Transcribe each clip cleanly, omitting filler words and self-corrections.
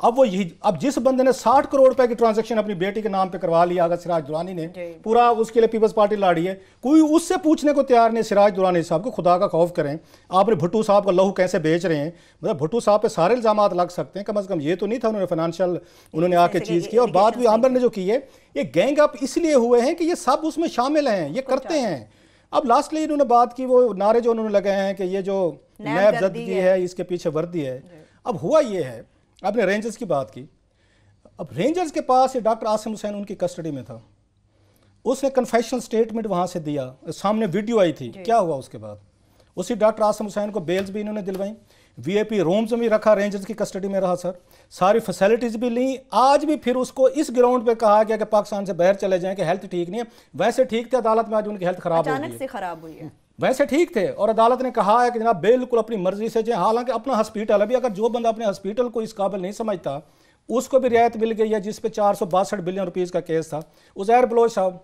اب وہ یہی اب جس بندے نے 60 کروڑ روپے کی ٹرانزیکشن اپنی بیٹی کے نام پہ کروا لیا اگر سراج درانی نے پورا اس کے لیے پیپلز پارٹی لاڑی ہے، کوئی اس سے پوچھنے کو تیار نہیں سراج درانی صاحب کو خدا کا خوف کریں. آپ نے بھٹو صاحب کا لہو کیسے بیچ رہے ہیں، مطلب بھٹو صاحب پہ سارے الزامات لگ سکتے ہیں، کم از کم یہ تو نہیں تھا انہوں نے فائنانشیل انہوں نے آ کے چیز کی. اور بات بھی عامر نے جو کی ہے، یہ گینگ اپ اس لیے ہوئے ہیں کہ یہ سب اس میں شامل ہیں، یہ کرتے ہیں. اب لاسٹلی انہوں نے بات کی، وہ نعرے جو انہوں نے لگائے ہیں کہ یہ جو نیب زدگی ہے اس کے پیچھے وردی ہے. اب ہوا یہ ہے، آپ نے رینجرز کی بات کی، اب رینجرز کے پاس یہ ڈاکٹر عاصم حسین ان کی کسٹڈی میں تھا، اس نے کنفیشنل سٹیٹمنٹ وہاں سے دیا، سامنے ویڈیو آئی تھی. کیا ہوا اس کے بعد؟ اسی ڈاکٹر عاصم حسین کو بیلز بھی انہوں نے دلوائیں، وی آئی پی رومز میں بھی رکھا، رینجرز کی کسٹڈی میں رہا سر، ساری فیسلٹیز بھی لیں. آج بھی پھر اس کو اس گراؤنڈ پہ کہا گیا کہ پاکستان سے باہر چلے جائیں کہ ہیلتھ ٹھیک نہیں ہے. ویسے ٹھیک تھے، عدالت میں آج ان کی ہیلتھ خراب ہو گئی ہے، خراب ہوئی ہے، ویسے ٹھیک تھے اور عدالت نے کہا ہے کہ جناب بالکل اپنی مرضی سے جائیں. حالانکہ اپنا ہاسپیٹل ابھی اگر جو بندہ اپنے ہاسپیٹل کو اس قابل نہیں سمجھتا اس کو بھی رعایت مل گئی ہے، جس پہ 462 بلین روپیز کا کیس تھا. عزیر بلوچ صاحب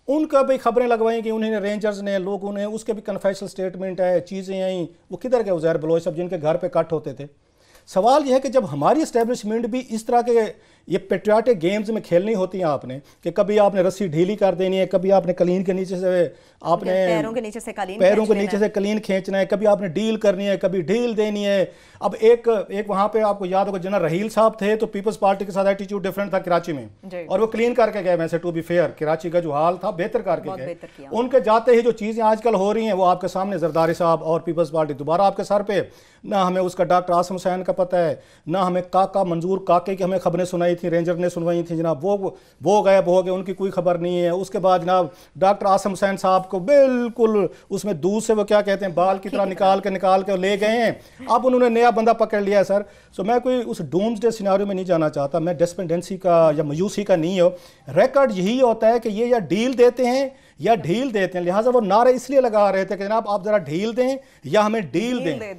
ان کا بھی خبریں لگوائیں کہ انہیں رینجرز نے لوگوں نے، اس کے بھی کنفیشنل سٹیٹمنٹ ہے، چیزیں آئیں. وہ کدھر گئے عزیر بلوچ صاحب جن کے گھر پہ کٹ ہوتے تھے؟ سوال یہ ہے کہ جب ہماری اسٹیبلشمنٹ بھی اس طرح کے یہ پیٹریاٹک گیمز میں کھیلنی ہوتی ہیں آپ نے، کہ کبھی آپ نے رسی ڈھیلی کر دینی ہے، کبھی آپ نے کلین کے نیچے سے آپ نے پیروں کے نیچے سے کلین کھینچنا ہے، کبھی آپ نے ڈیل کرنی ہے، کبھی ڈیل دینی ہے. اب ایک وہاں پہ آپ کو یاد ہوگا جنرل رحیل صاحب تھے تو پیپلز پارٹی کے ساتھ ایٹیٹیوڈ ڈیفرنٹ تھا کراچی میں، اور وہ کلین کر کے گئے. ویسے ٹو بی فیئر کراچی کا جو حال تھا بہتر کر کے گئے. ان کے جاتے ہی جو چیزیں آج کل ہو رہی ہیں وہ آپ کے سامنے، زرداری صاحب اور پیپلز پارٹی دوبارہ آپ کے سر پہ. نہ ہمیں اس کا ڈاکٹر عاصم حسین کا پتہ ہے، نہ ہمیں کاکا منظور کاکے کی ہمیں خبریں سنائی تھیں، رینجر نے سنوائی تھیں جناب، وہ غائب ہو گئے، ان کی کوئی خبر نہیں ہے. اس کے بعد جناب ڈاکٹر عاصم حسین صاحب کو بالکل اس میں دودھ سے وہ کیا کہتے ہیں بال کی طرح نکال کے لے گئے ہیں. اب انہوں نے نیا بندہ پکڑ لیا ہے سر. سو میں کوئی اس ڈومز ڈے سیناریو میں نہیں جانا چاہتا، میں ڈسپینڈنسی کا یا مایوسی کا نہیں ہو. ریکارڈ یہی ہوتا ہے کہ یہ یا ڈیل دیتے ہیں یا ڈھیل دیتے ہیں، لہٰذا وہ نعرے اس لیے لگا رہے تھے کہ جناب آپ ذرا ڈھیل دیں یا ہمیں ڈیل دیں.